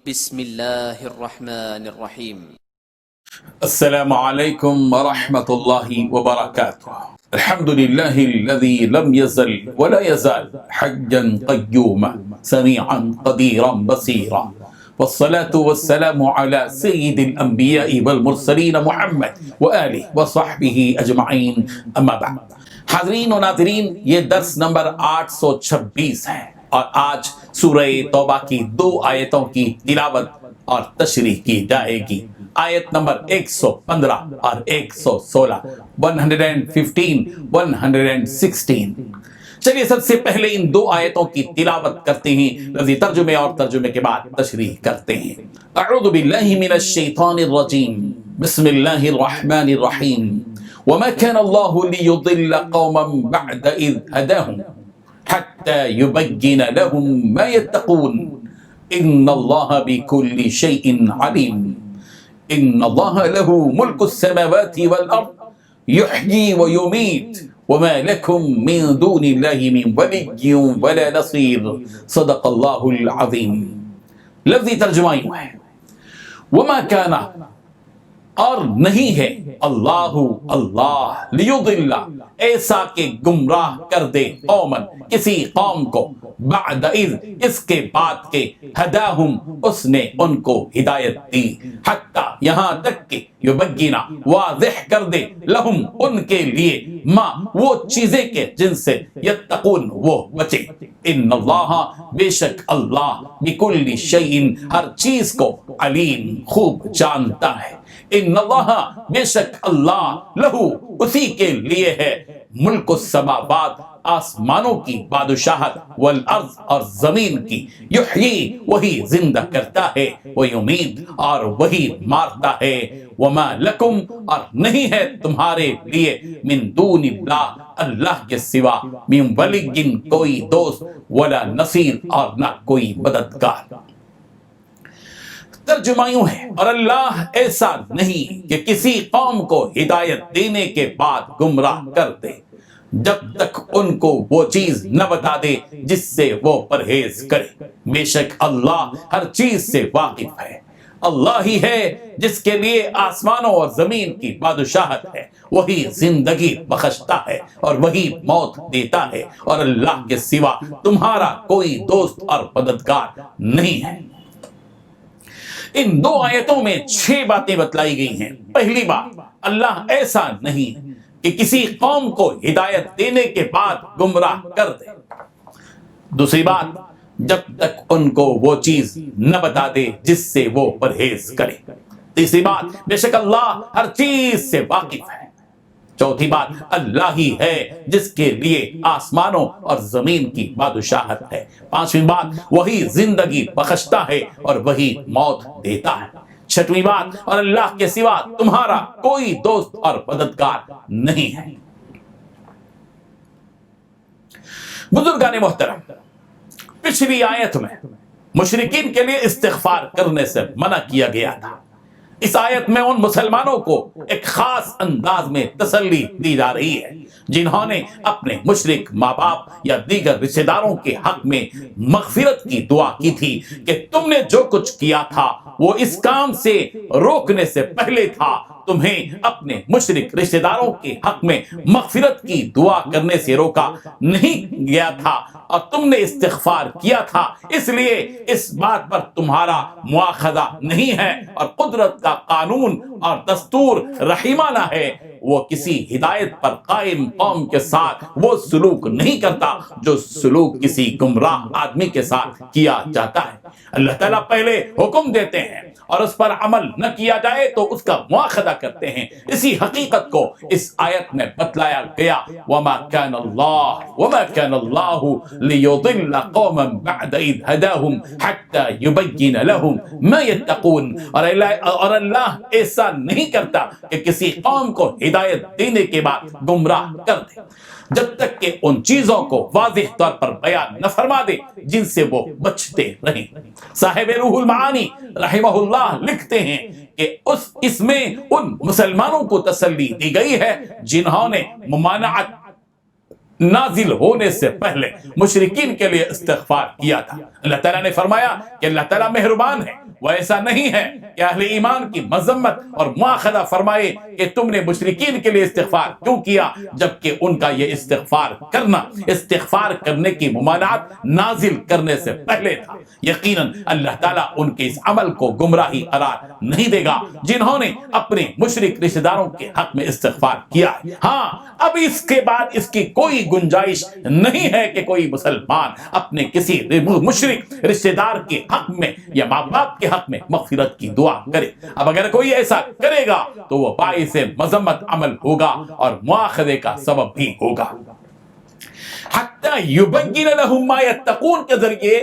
بسم اللہ الرحمن الرحیم۔ السلام علیکم ورحمۃ اللہ وبرکاتہ۔ الحمد للہ الذی لم یزل ولا یزال حیا قیوما سمیعا قدیرا بصیرا، والصلاة والسلام علی سید الانبیاء والمرسلین محمد وآلہ وصحبہ اجمعین، اما بعد۔ حاضرین و ناظرین، یہ درس نمبر 826 ہے اور آج سورہ توبہ کی 2 آیتوں کی تلاوت اور تشریح کی جائے گی۔ آیت نمبر 115 اور 116، 115 116۔ چلیے سب سے پہلے ان 2 آیتوں کی تلاوت کرتے ہیں، لفظی ترجمے اور ترجمے کے بعد تشریح کرتے ہیں۔ اعوذ باللہ من الشیطان الرجیم، بسم اللہ الرحمن الرحیم۔ وما كان الله ليضل قوما بعد إذ هداهم حتى يبين لهم ما يتقون إن الله بكل شيء عليم إن الله له ملك السماوات والأرض يحيي ويميت وما لكم من دون الله من ولي ولا نصير صدق الله العظيم۔ لفظی ترجمہ یوں ہے، وما كان، اور نہیں ہے، اللہ لیضل، ایسا کہ گمراہ کر دے، قومن، کسی قوم کو، بعد اذ، اس کے بعد کہ، ہداہم، اس نے ان کو ہدایت دی، حتی، یہاں تک کہ، یبینا، واضح کر دے، لہم، ان کے لیے، ما، وہ چیزیں کہ جن سے یتقون، وہ بچے، ان اللہ، بے شک اللہ، بکل شیء، ہر چیز کو، علیم، خوب جانتا ہے، ان اللہ، بے شک اللہ، لہو، اسی کے لیے ہے، ملک السماوات، آسمانوں کی بادشاہت، والارض، اور زمین کی، یحیی، وہی زندہ کرتا ہے، ویمیت، اور وہی مارتا ہے، وما لکم، اور نہیں ہے تمہارے لیے، من دون اللہ، اللہ کے سوا، من ولی، کوئی دوست، ولا نصیر، اور نہ کوئی مددگار۔ ترجمہ یوں ہے، اور اللہ ایسا نہیں کہ کسی قوم کو ہدایت دینے کے بعد گمراہ کر دے جب تک ان کو وہ چیز نہ بتا دے جس سے وہ پرہیز کرے۔ بے شک اللہ ہر چیز سے واقف ہے۔ اللہ ہی ہے جس کے لیے آسمانوں اور زمین کی بادشاہت ہے، وہی زندگی بخشتا ہے اور وہی موت دیتا ہے، اور اللہ کے سوا تمہارا کوئی دوست اور مددگار نہیں ہے۔ ان 2 آیتوں میں 6 باتیں بتلائی گئی ہیں۔ پہلی بات، اللہ ایسا نہیں کہ کسی قوم کو ہدایت دینے کے بعد گمراہ کر دے۔ دوسری بات، جب تک ان کو وہ چیز نہ بتا دے جس سے وہ پرہیز کرے۔ تیسری بات، بے شک اللہ ہر چیز سے واقف ہے۔ چوتھی بات، اللہ ہی ہے جس کے لیے آسمانوں اور زمین کی بادشاہت ہے۔ پانچویں بات، وہی زندگی بخشتا ہے اور وہی موت دیتا ہے۔ چھٹویں بات، اور اللہ کے سوا تمہارا کوئی دوست اور مددگار نہیں ہے۔ بزرگان محترم، پچھلی آیت میں مشرکین کے لیے استغفار کرنے سے منع کیا گیا تھا۔ اس آیت میں ان مسلمانوں کو ایک خاص انداز میں تسلی دی جا رہی ہے جنہوں نے اپنے مشرک ماں باپ یا دیگر رشتہ داروں کے حق میں مغفرت کی دعا کی تھی کہ تم نے جو کچھ کیا تھا وہ اس کام سے روکنے سے پہلے تھا، تمہیں اپنے مشرک رشتہ داروں کے حق میں مغفرت کی دعا کرنے سے روکا نہیں گیا تھا، اور تم نے استغفار کیا تھا، اس لیے اس بات پر تمہارا مواخذہ نہیں ہے، اور قدرت کا قانون اور دستور رحیمانہ ہے، وہ کسی ہدایت پر قائم قوم کے ساتھ وہ سلوک نہیں کرتا جو سلوک کسی گمراہ آدمی کے ساتھ کیا جاتا ہے۔ اللہ تعالیٰ پہلے حکم دیتے ہیں اور اس پر عمل نہ کیا جائے تو اس کا مواخذہ کرتے ہیں۔ اسی حقیقت کو اس آیت میں بتلایا گیا، وما كان الله ليضل قوما بعد إذ هداهم حتى يبين لهم ما يتقون، اور اللہ ایسا نہیں کرتا کہ کسی قوم کو ہدایت دینے کے بعد گمراہ کر دے جب تک کہ ان چیزوں کو واضح طور پر بیان نہ فرما دے جن سے وہ بچتے رہیں۔ صاحب روح المعانی رحمہ اللہ لکھتے ہیں کہ اس میں ان مسلمانوں کو تسلی دی گئی ہے جنہوں نے ممانعت نازل ہونے سے پہلے مشرکین کے لیے استغفار کیا تھا۔ اللہ تعالیٰ نے فرمایا کہ اللہ تعالیٰ مہربان ہے، وہ ایسا نہیں ہے کہ اہل ایمان کی مذمت اور مواخذہ فرمائے کہ تم نے مشرکین کے لیے استغفار کیوں کیا، جبکہ ان کا یہ استغفار کرنے کی ممانعت نازل کرنے سے پہلے تھا۔ یقیناً اللہ تعالیٰ ان کے اس عمل کو گمراہی قرار نہیں دے گا جنہوں نے اپنے مشرک رشتہ داروں کے حق میں استغفار کیا ہے۔ ہاں، اب اس کے بعد اس کی کوئی گنجائش نہیں ہے کہ کوئی مسلمان اپنے کسی مشرک رشتہ دار کے حق میں یا ماں باپ کے حق میں مغفرت کی دعا کرے۔ اب اگر کوئی ایسا کرے گا تو وہ باعث مذمت عمل ہوگا اور مواخذے کا سبب بھی ہوگا۔ حتی یبین لہم ما یتقون کے ذریعے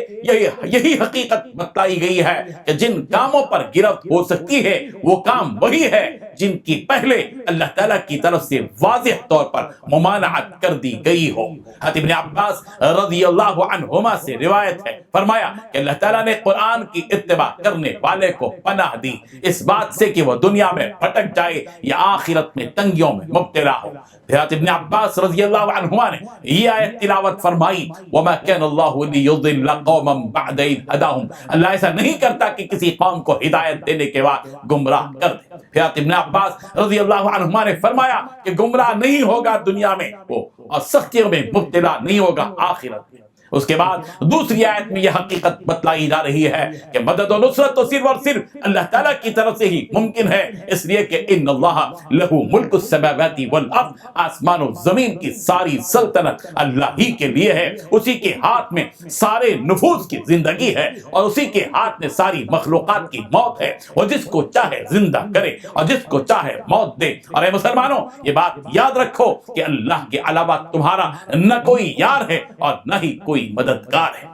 یہی حقیقت بتائی گئی ہے کہ جن کاموں پر گرفت ہو سکتی ہے وہ کام وہی ہے جن کی پہلے اللہ تعالیٰ کی طرف سے واضح طور پر ممانعت کر دی گئی ہو۔ حضرت ابن عباس رضی اللہ عنہما سے روایت ہے، فرمایا کہ اللہ تعالیٰ نے قرآن کی اتباع کرنے والے کو پناہ دی اس بات سے کہ وہ دنیا میں بھٹک جائے یا آخرت میں تنگیوں میں مبتلا ہو۔ حضرت ابن عباس رضی اللہ عنہما نے یہ آیت تلاوت فرمائی، وَمَا كَانَ اللَّهُ لِيُضِلَّ قَوْمًا بَعْدَ إِذْ هَدَاهُمْ، اللہ ایسا نہیں کرتا کہ کسی قوم کو ہدایت دینے کے بعد گمراہ کر دے۔ حضرت ابن عباس رضی اللہ عنہما نے فرمایا کہ گمراہ نہیں ہوگا دنیا میں وہ، اور سختیوں میں مبتلا نہیں ہوگا آخرت میں۔ اس کے بعد دوسری آیت میں یہ حقیقت بتلائی جا رہی ہے کہ مدد و نصرت تو صرف اور صرف اللہ تعالیٰ کی طرف سے ہی ممکن ہے، اس لیے کہ ان اللہ لہ ملک السماوات والارض، آسمان و زمین کی ساری سلطنت اللہ ہی کے لیے ہے، اسی کے ہاتھ میں سارے نفوس کی زندگی ہے اور اسی کے ہاتھ میں ساری مخلوقات کی موت ہے، وہ جس کو چاہے زندہ کرے اور جس کو چاہے موت دے۔ اور اے مسلمانوں، یہ بات یاد رکھو کہ اللہ کے علاوہ تمہارا نہ کوئی یار ہے اور نہ ہی کوئی مددگار ہے۔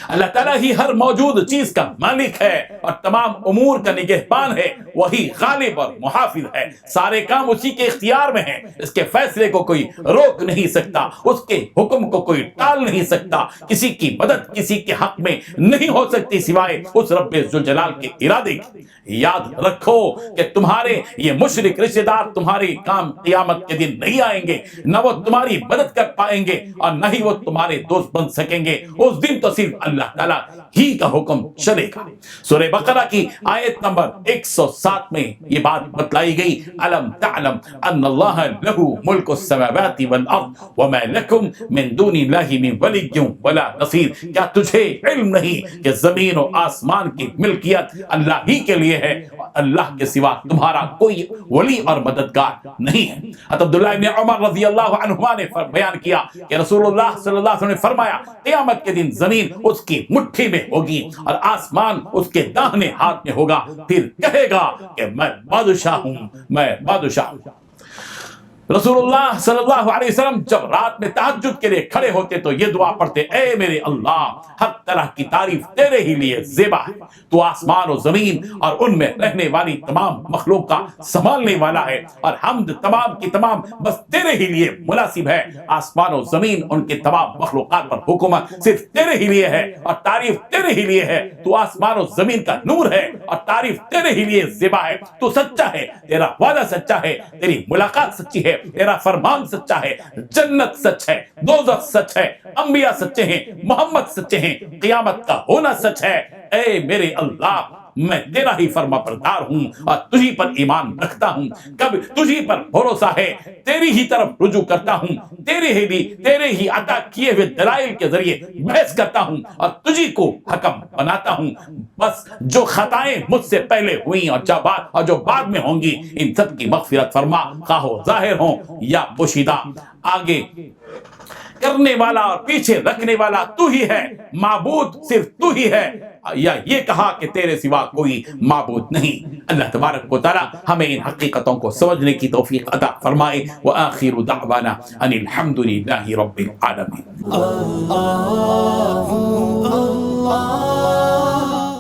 اللہ تعالیٰ ہی ہر موجود چیز کا مالک ہے اور تمام امور کا نگہبان ہے، وہی غالب اور محافظ ہے، سارے کام اسی کے اختیار میں ہیں، اس کے فیصلے کو کوئی روک نہیں سکتا، اس کے حکم کو کوئی ٹال نہیں سکتا، کسی کی مدد کسی کے حق میں نہیں ہو سکتی سوائے اس رب ذوالجلال کے ارادے کی۔ یاد رکھو کہ تمہارے یہ مشرک رشتہ دار تمہارے کام قیامت کے دن نہیں آئیں گے، نہ وہ تمہاری مدد کر پائیں گے اور نہ ہی وہ تمہارے دوست بن سکیں گے، اس دن تو صرف اللہ تعالیٰ ہی کا حکم چلے گا۔ سورہ بقرہ کی آیت نمبر 107 میں یہ بات بتلائی گئی، الم تعلم ان اللہ لہ ملک السماوات والارض وما لکم من دون اللہ من ولی ولا نصیر، کیا تجھے علم نہیں کہ زمین و آسمان کی ملکیت اللہ ہی کے لیے ہے، اللہ کے سوا تمہارا کوئی ولی اور مددگار نہیں ہے۔ حضرت عبداللہ ابن عمر رضی اللہ عنہما نے بیان کیا کہ رسول اللہ صلی اللہ علیہ وسلم نے فرمایا، قیامت کے دن زمین اس کی مٹھی میں ہوگی اور آسمان اس کے داہنے ہاتھ میں ہوگا، پھر کہے گا کہ میں بادشاہ ہوں، میں بادشاہ ہوں۔ رسول اللہ صلی اللہ علیہ وسلم جب رات میں تہجد کے لیے کھڑے ہوتے تو یہ دعا پڑھتے، اے میرے اللہ، ہر طرح کی تعریف تیرے ہی لیے زیبا ہے، تو آسمان و زمین اور ان میں رہنے والی تمام مخلوق کا سنبھالنے والا ہے، اور حمد تمام کی تمام بس تیرے ہی لیے مناسب ہے۔ آسمان و زمین ان کے تمام مخلوقات پر حکومت صرف تیرے ہی لیے ہے اور تعریف تیرے ہی لیے ہے، تو آسمان و زمین کا نور ہے اور تعریف تیرے ہی لیے زیبا ہے، تو سچا ہے، تیرا وعدہ سچا ہے، تیری ملاقات سچی ہے، تیرا فرمان سچا ہے، جنت سچ ہے، دوزخ سچ ہے، انبیاء سچے ہیں، محمد سچے ہیں، قیامت کا ہونا سچ ہے۔ اے میرے اللہ، میں تیرا ہی فرما بردار ہوں اور تجھی پر ایمان رکھتا ہوں، کب تجھی پر بھروسہ ہے، تیری ہی طرف رجوع کرتا ہوں، تیرے ہی عطا کیے ہوئے دلائل کے ذریعے بحث کرتا ہوں اور تجھی کو حکم بناتا ہوں۔ بس جو خطائیں مجھ سے پہلے ہوئیں اور جو بعد میں ہوں گی، ان سب کی مغفرت فرما، خواہ ظاہر ہوں یا پوشیدہ۔ آگے کرنے والا اور پیچھے رکھنے والا تو ہی ہے، معبود صرف تو ہی ہے، یا یہ کہا کہ تیرے سوا کوئی معبود نہیں۔ اللہ تبارک و تعالی ہمیں ان حقیقتوں کو سمجھنے کی توفیق عطا فرمائے۔ وآخر دعوانا ان الحمد للہ رب العالمین۔